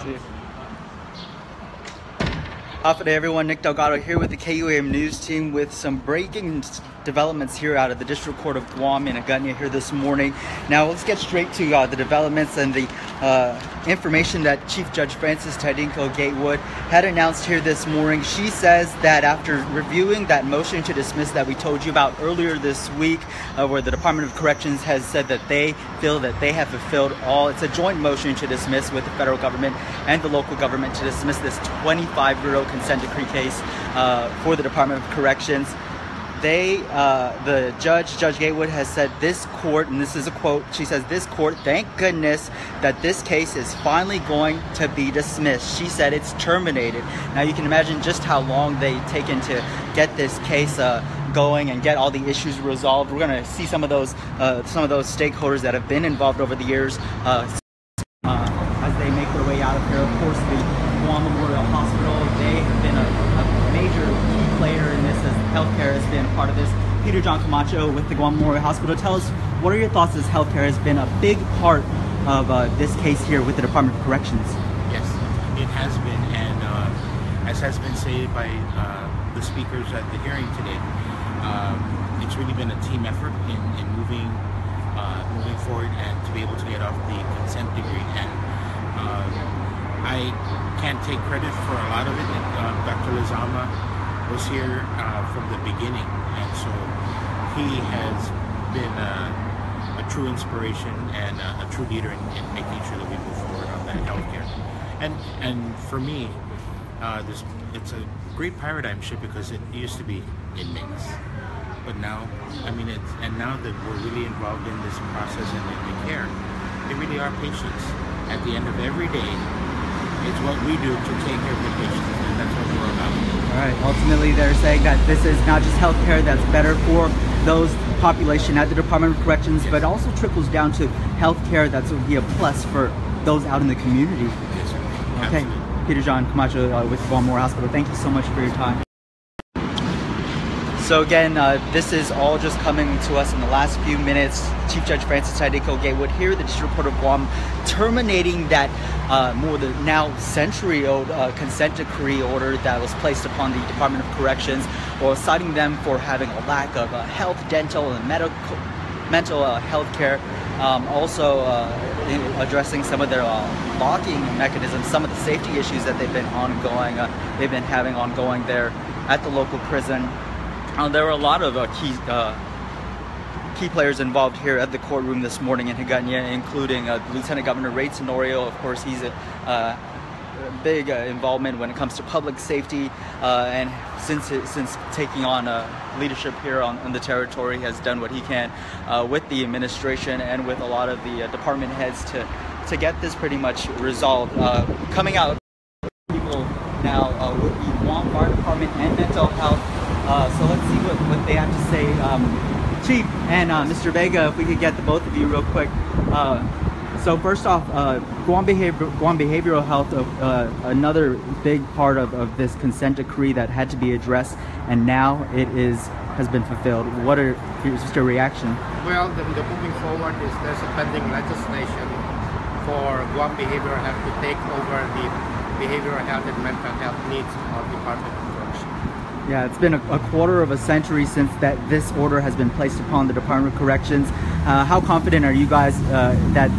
See you. Good day, everyone. Nick Delgado here with the KUAM News team with some breaking developments here out of the District Court of Guam in Agunya here this morning. Now let's get straight to the developments and the information that Chief Judge Frances Tadinko Gatewood had announced here this morning. She says that after reviewing that motion to dismiss that we told you about earlier this week, where the Department of Corrections has said that they feel that they have fulfilled all, it's a joint motion to dismiss with the federal government and the local government to dismiss this 25-year-old consent decree case for the Department of Corrections. The Judge Gatewood has said this court, and this is a quote, she says, "This court, thank goodness that this case is finally going to be dismissed." She said it's terminated. Now you can imagine just how long they've taken to get this case going and get all the issues resolved. We're going to see some of those stakeholders that have been involved over the years as they make their way out of here. Of course, the Guam Memorial Hospital, they have been a major key player in this, as healthcare has been a part of this. Peter John Camacho with the Guam Memorial Hospital, tell us, what are your thoughts as healthcare has been a big part of this case here with the Department of Corrections? Yes, it has been, and as has been said by the speakers at the hearing today, it's really been a team effort in moving forward and to be able to get off the consent decree. And I can't take credit for a lot of it. Dr. Lizama was here from the beginning, and so he has been a true inspiration and a true leader in making sure that we move forward on that healthcare. And for me, it's a great paradigm shift, because it used to be inmates, but now, now that we're really involved in this process and in the care, they really are patients. At the end of every day, it's what we do to take care of the patients, and that's what we're about. All right. Ultimately, they're saying that this is not just healthcare that's better for those population at the Department of Corrections, yes, but also trickles down to healthcare that's would be a plus for those out in the community. Yes, sir. Okay. Absolutely. Peter John Camacho with Guam Memorial Hospital. Thank you so much for your time. So again, this is all just coming to us in the last few minutes. Chief Judge Frances Tadinko Gatewood here at the District Court of Guam, terminating that more than now century-old consent decree order that was placed upon the Department of Corrections, or citing them for having a lack of health, dental, and mental health care. Also addressing some of their locking mechanisms, some of the safety issues that they've been having ongoing there at the local prison. There were a lot of key players involved here at the courtroom this morning in Agunya, including Lieutenant Governor Ray Tenorio. Of course, he's a big involvement when it comes to public safety, and since taking on leadership here on the territory, has done what he can with the administration and with a lot of the department heads to get this pretty much resolved. Coming out people now with the Guam Fire Department and mental health. So let's see what they have to say. Chief and Mr. Vega, if we could get the both of you real quick. So first off, Guam Behavioral Health, another big part of this consent decree that had to be addressed, and now it has been fulfilled. Here's your reaction? Well, the moving forward is there's a pending legislation for Guam Behavioral Health to take over the behavioral health and mental health needs of the Department of Corrections. Yeah, it's been a quarter of a century since this order has been placed upon the Department of Corrections. How confident are you guys that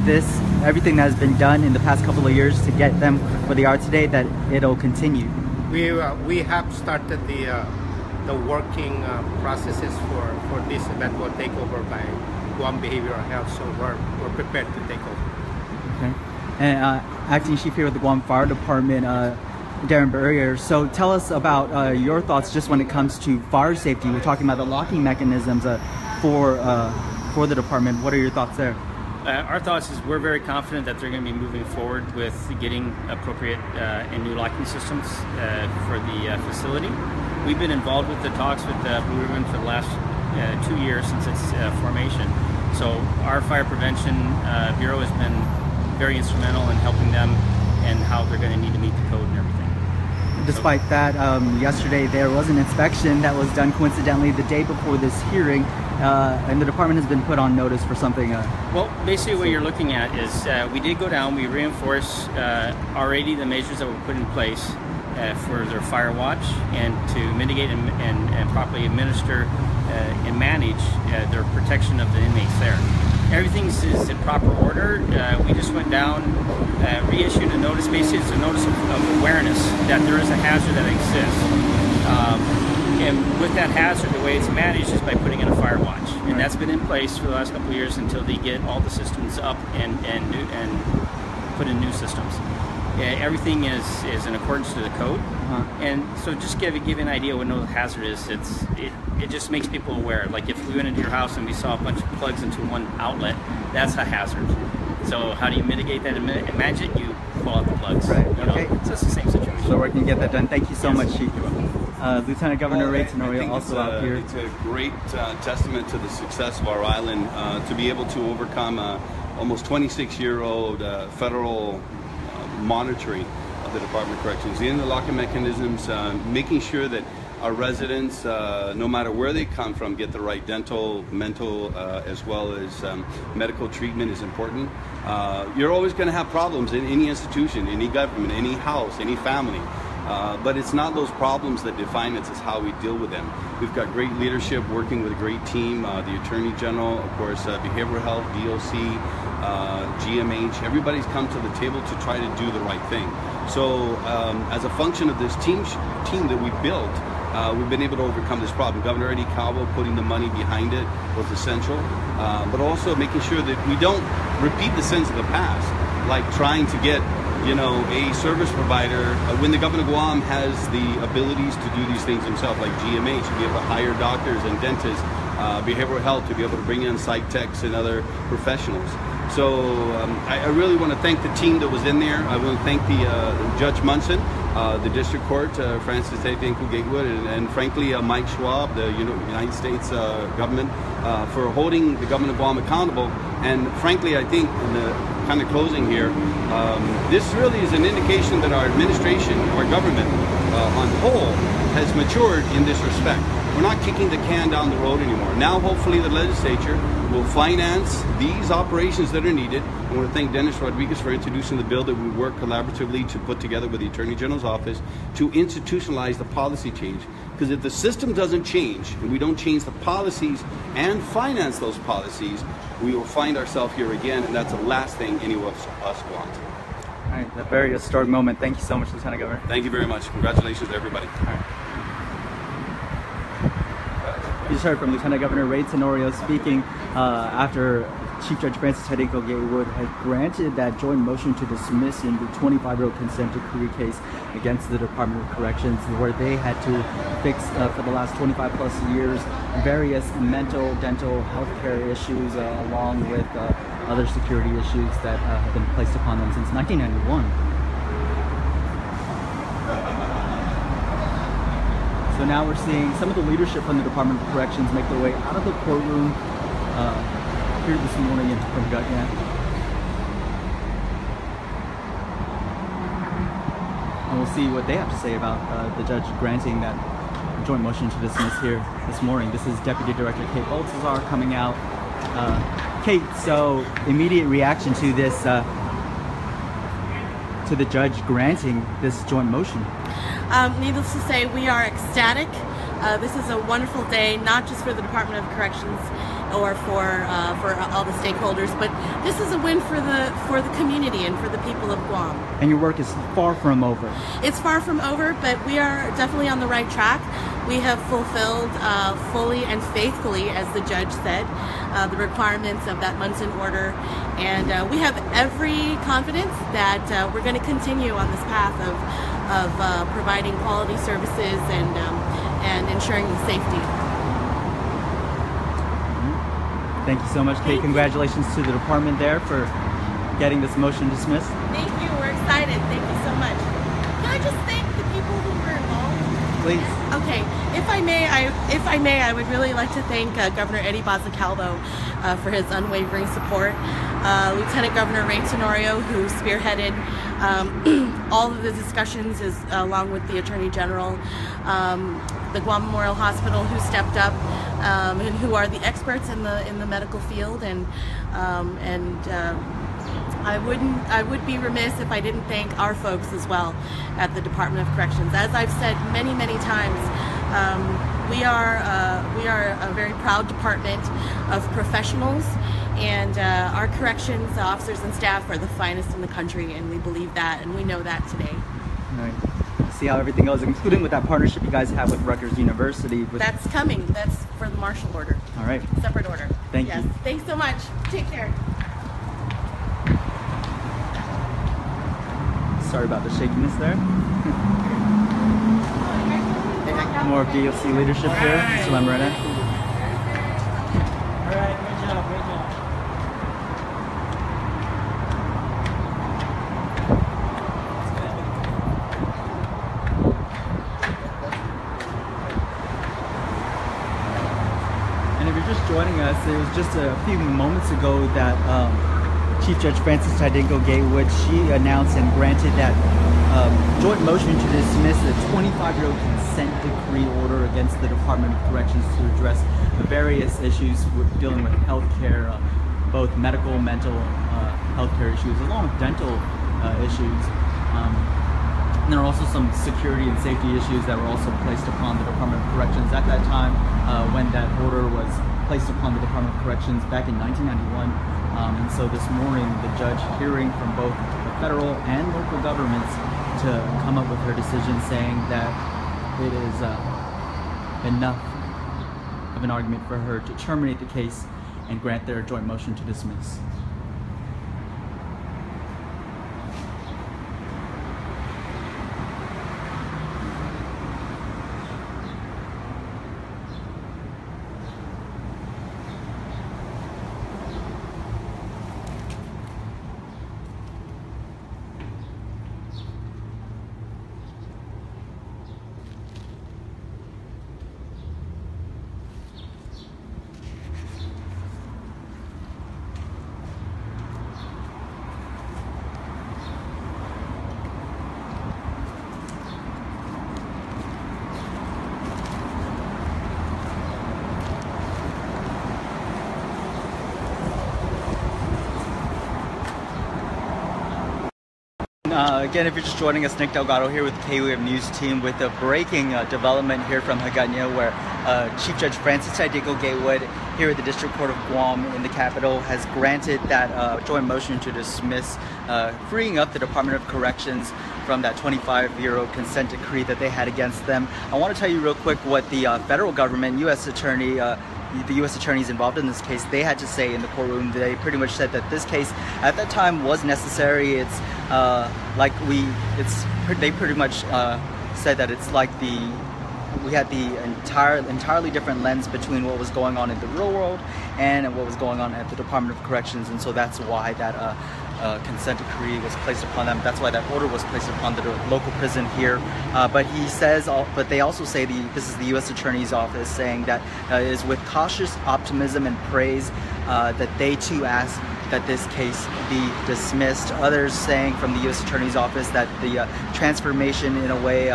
everything that has been done in the past couple of years to get them where they are today, that it'll continue? We have started the working processes for this eventual takeover by Guam Behavioral Health, so we're prepared to take over. Okay. And Acting Chief here with the Guam Fire Department, Darren Burrier. So tell us about your thoughts just when it comes to fire safety. We're talking about the locking mechanisms for the department. What are your thoughts there? Our thoughts is we're very confident that they're going to be moving forward with getting appropriate and new locking systems for the facility. We've been involved with the talks with Blue Ribbon for the last 2 years since its formation. So our Fire Prevention Bureau has been very instrumental in helping them and how they're going to need to meet the code and everything. despite that, yesterday there was an inspection that was done coincidentally the day before this hearing, and the department has been put on notice for something. Well, basically what you're looking at is we did go down, we reinforced already the measures that were put in place for their fire watch and to mitigate and properly administer and manage their protection of the inmates there. Everything is in proper order. We just went down, reissued a notice. Basically, it's a notice of awareness that there is a hazard that exists. And with that hazard, the way it's managed is by putting in a fire watch. And that's been in place for the last couple of years until they get all the systems up and put in new systems. Everything is in accordance to the code. And so just give you an idea what no hazard is, it just makes people aware. Like if we went into your house and we saw a bunch of plugs into one outlet, that's a hazard. So how do you mitigate that? Imagine you pull out the plugs. Right. You know? Okay. So it's the same situation. So we can get that done. Thank you so Yes. much, Chief. Lieutenant Governor Ray Tenorio also out here. It's a great testament to the success of our island to be able to overcome almost 26-year-old federal monitoring of the Department of Corrections, the interlocking mechanisms, making sure that our residents, no matter where they come from, get the right dental, mental, as well as medical treatment is important. You're always going to have problems in any institution, any government, any house, any family. But it's not those problems that define us, it's how we deal with them. We've got great leadership working with a great team, the Attorney General, of course, Behavioral Health, DOC, GMH, everybody's come to the table to try to do the right thing. So as a function of this team that we built, we've been able to overcome this problem. Governor Eddie Cabo putting the money behind it was essential, but also making sure that we don't repeat the sins of the past, like trying to get a service provider, when the governor of Guam has the abilities to do these things himself, like GMH, to be able to hire doctors and dentists, behavioral health, to be able to bring in psych techs and other professionals. So I really want to thank the team that was in there. I want to thank the Judge Munson, the District Court, Francis Tatenku Gatewood, and frankly Mike Schwab, the United States government, for holding the government of Guam accountable. And frankly, I think in the kind of closing here, this really is an indication that our administration, our government on whole, has matured in this respect. We're not kicking the can down the road anymore. Now, hopefully, the legislature will finance these operations that are needed. I want to thank Dennis Rodriguez for introducing the bill that we work collaboratively to put together with the Attorney General's office to institutionalize the policy change. Because if the system doesn't change, and we don't change the policies and finance those policies, we will find ourselves here again, and that's the last thing any of us want. All right, a very historic moment. Thank you so much, Lieutenant Governor. Thank you very much. Congratulations to everybody. All right. You just heard from Lieutenant Governor Ray Tenorio speaking after Chief Judge Francis Tadenko Gatewood had granted that joint motion to dismiss in the 25-year-old consent decree case against the Department of Corrections, where they had to fix for the last 25 plus years various mental, dental, healthcare issues, along with other security issues that have been placed upon them since 1991. So now we're seeing some of the leadership from the Department of Corrections make their way out of the courtroom here this morning from Gutyan. And we'll see what they have to say about the judge granting that joint motion to dismiss here this morning. This is Deputy Director Kate Baltazar coming out. Kate, so immediate reaction to this, to the judge granting this joint motion. Needless to say, we are ecstatic. This is a wonderful day, not just for the Department of Corrections or for all the stakeholders, but this is a win for the community and for the people of Guam. And your work is far from over. It's far from over, but we are definitely on the right track. We have fulfilled fully and faithfully, as the judge said, the requirements of that Munson order, and we have every confidence that we're going to continue on this path of providing quality services and ensuring the safety. Thank you so much, Kate. Congratulations to the department there for getting this motion dismissed. Thank you. We're excited. Thank you so much. Can I just thank the people who were involved? Please. Okay. If I may, I would really like to thank Governor Eddie Bazacalvo for his unwavering support. Lieutenant Governor Ray Tenorio, who spearheaded All of the discussions is along with the Attorney General, the Guam Memorial Hospital, who stepped up and who are the experts in the medical field, and I would be remiss if I didn't thank our folks as well at the Department of Corrections. As I've said many times, we are a very proud department of professionals, and our corrections officers and staff are the finest in the country, and we believe that, and we know that today. All right. See how everything goes, including with that partnership you guys have with Rutgers University. That's coming. That's for the martial order. All right. Separate order. Thank you. Thanks so much. Take care. Sorry about the shakiness there. More of DOC leadership here, Mr. Lamorena. All right, great job, great job. And if you're just joining us, it was just a few moments ago that Chief Judge Frances Tadinko Gatewood, she announced and granted that joint motion to dismiss the 25-year-old consent decree order against the Department of Corrections to address the various issues with dealing with healthcare, both medical, mental healthcare issues, along with dental issues. And there are also some security and safety issues that were also placed upon the Department of Corrections at that time when that order was placed upon the Department of Corrections back in 1991. And so this morning, the judge hearing from both the federal and local governments to come up with her decision saying that it is enough of an argument for her to terminate the case and grant their joint motion to dismiss. Again, if you're just joining us, Nick Delgado here with KUAM News Team with a breaking development here from Hagåtña, where Chief Judge Frances Tadinko Gatewood here at the District Court of Guam in the capital has granted that joint motion to dismiss, freeing up the Department of Corrections from that 25-year-old consent decree that they had against them. I want to tell you real quick what the federal government, U.S. Attorney, the U.S. attorneys involved in this case, they had to say in the courtroom. They pretty much said that this case at that time was necessary. It's they pretty much said that it's like we had the entirely different lens between what was going on in the real world and what was going on at the Department of Corrections, and so that's why that consent decree was placed upon them. That's why that order was placed upon the local prison here. But he says, but they also say, this is the U.S. Attorney's Office saying that it is with cautious optimism and praise that they too ask that this case be dismissed. Others saying from the U.S. Attorney's Office that the transformation, in a way,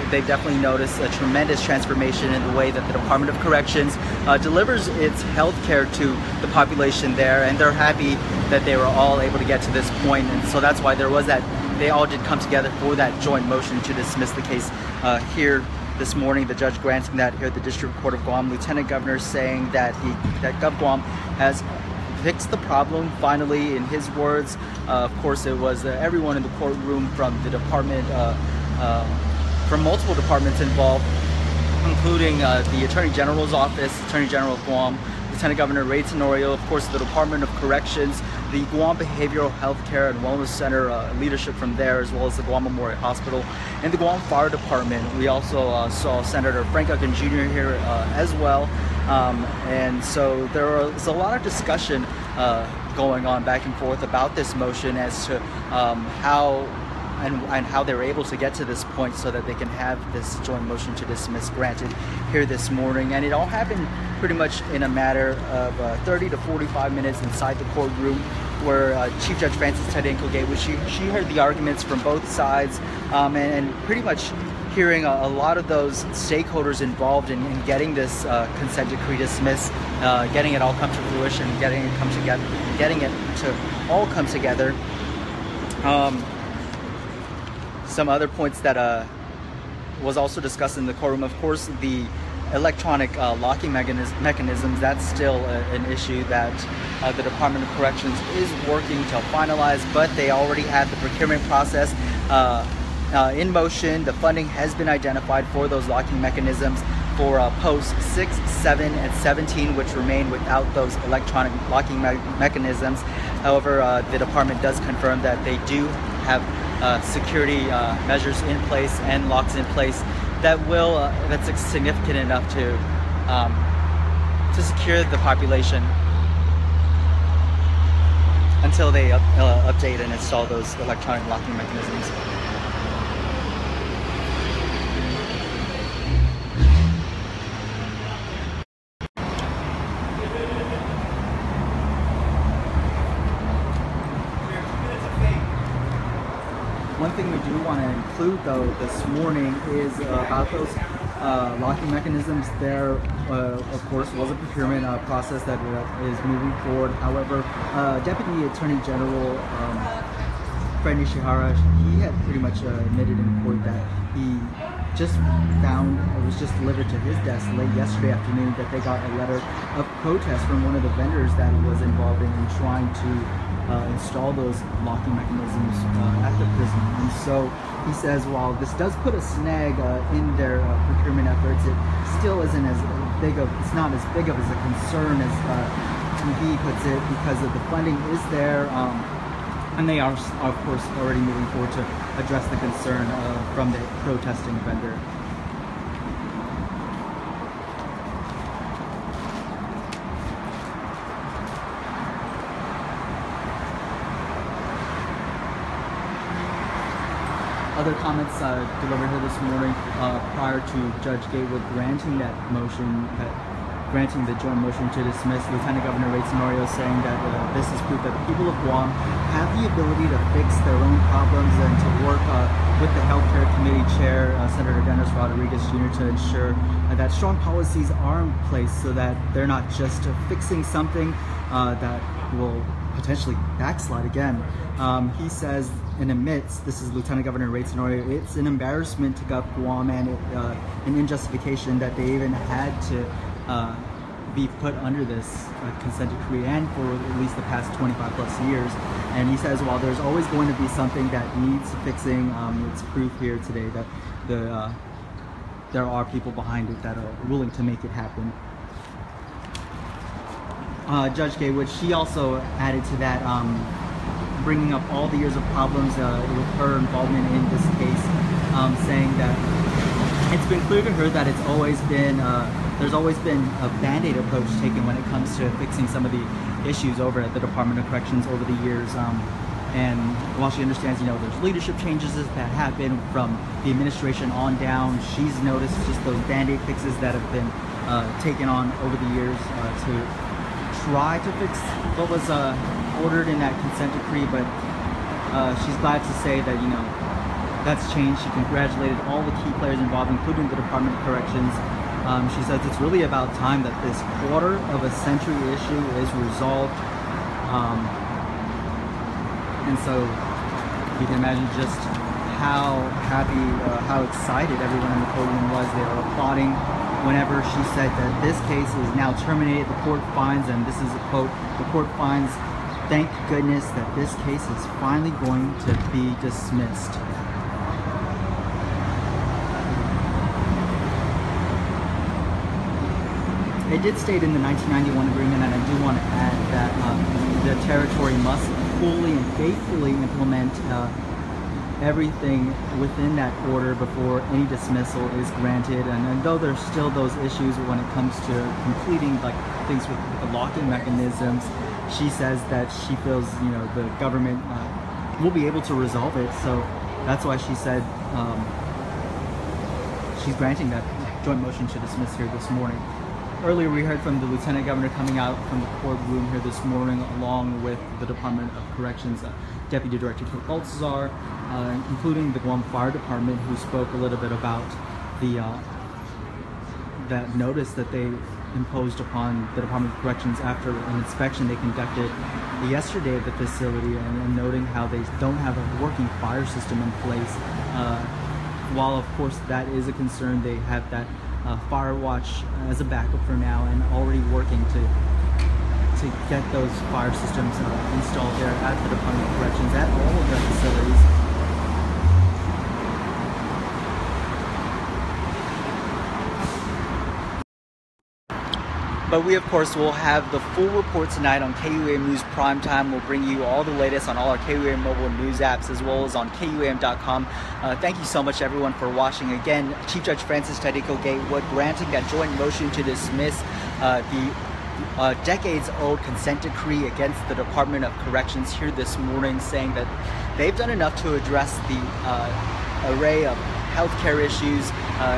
they've definitely noticed a tremendous transformation in the way that the Department of Corrections delivers its health care to the population there, and they're happy that they were all able to get to this point. And so that's why there was that, they all did come together for that joint motion to dismiss the case here this morning. The judge granting that here at the District Court of Guam. Lieutenant Governor saying that Gov Guam has fixed the problem finally, in his words. Of course, it was everyone in the courtroom from the department, from multiple departments involved, including the Attorney General's Office, Attorney General of Guam, Lieutenant Governor Ray Tenorio, of course the Department of Corrections, the Guam Behavioral Health Care and Wellness Center leadership from there, as well as the Guam Memorial Hospital, and the Guam Fire Department. We also saw Senator Frank Ucken Jr. here as well. And so there was a lot of discussion going on back and forth about this motion as to how and how they were able to get to this point so that they can have this joint motion to dismiss granted here this morning. And it all happened pretty much in a matter of 30 to 45 minutes inside the courtroom, where Chief Judge Frances Tedinko Gateway, she heard the arguments from both sides, and pretty much hearing a lot of those stakeholders involved in getting this consent decree dismissed, getting it all come to fruition, getting it to all come together. Some other points that was also discussed in the courtroom, of course, the electronic locking mechanisms. That's still an issue that the Department of Corrections is working to finalize, but they already had the procurement process in motion. The funding has been identified for those locking mechanisms for posts 6, 7, and 17, which remain without those electronic locking mechanisms. However, the department does confirm that they do have security measures in place and locks in place that's significant enough to secure the population until they update and install those electronic locking mechanisms. One thing we do want to include, though, this morning is about those locking mechanisms. There, of course, was a procurement process that is moving forward. However, Deputy Attorney General Fred Nishihara, he had pretty much admitted in court that he just found, it was just delivered to his desk late yesterday afternoon, that they got a letter of protest from one of the vendors that was involved in trying to install those locking mechanisms at the prison. And so he says, while this does put a snag in their procurement efforts, it still isn't as big of, it's not as big of as a concern as he puts it, because of the funding is there, and they are, of course, already moving forward to address the concern from the protesting vendor. Other comments delivered here this morning prior to Judge Gatewood granting that motion, granting the joint motion to dismiss. Lieutenant Governor Ray Tenorio saying that this is proof that the people of Guam have the ability to fix their own problems and to work with the Healthcare Committee Chair, Senator Dennis Rodriguez Jr., to ensure that strong policies are in place so that they're not just fixing something that will potentially backslide again. He says and admits, this is Lieutenant Governor Ray Tenorio, it's an embarrassment to Guam and an injustification that they even had to be put under this consent decree, and for at least the past 25 plus years. And he says, while there's always going to be something that needs fixing, it's proof here today that there are people behind it that are willing to make it happen. Judge Gatewood, she also added to that, bringing up all the years of problems with her involvement in this case, saying that it's been clear to her that it's always been, there's always been a Band-Aid approach taken when it comes to fixing some of the issues over at the Department of Corrections over the years. And while she understands, there's leadership changes that happen from the administration on down, she's noticed just those Band-Aid fixes that have been taken on over the years to try to fix what was ordered in that consent decree. But she's glad to say that, that's changed. She congratulated all the key players involved, including the Department of Corrections. She says it's really about time that this quarter of a century issue is resolved. And so you can imagine just how happy, how excited everyone in the courtroom was. They were applauding whenever she said that this case is now terminated. The court finds, and this is a quote, the court finds, thank goodness that this case is finally going to be dismissed. It did state in the 1991 agreement, and I do want to add that the territory must fully and faithfully implement everything within that order before any dismissal is granted. And though there's still those issues when it comes to completing things with the locking mechanisms, she says that she feels the government will be able to resolve it. So that's why she said she's granting that joint motion to dismiss here this morning. Earlier, we heard from the Lieutenant Governor coming out from the courtroom here this morning, along with the Department of Corrections Deputy Director Baltzar, including the Guam Fire Department, who spoke a little bit about the that notice that they imposed upon the Department of Corrections after an inspection they conducted yesterday at the facility, and noting how they don't have a working fire system in place. While of course that is a concern, they have that fire watch as a backup for now, and already working to get those fire systems installed there at the Department of Corrections at all of their facilities. But we, of course, will have the full report tonight on KUAM News Primetime. We'll bring you all the latest on all our KUAM mobile news apps, as well as on KUAM.com. Thank you so much, everyone, for watching. Again, Chief Judge Francis Tadeko Gatewood granting that joint motion to dismiss the decades-old consent decree against the Department of Corrections here this morning, saying that they've done enough to address the array of healthcare issues,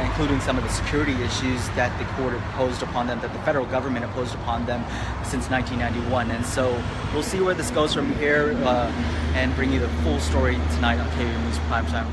including some of the security issues that the court imposed upon them, that the federal government imposed upon them since 1991. And so we'll see where this goes from here, and bring you the full story tonight on KU News Primetime.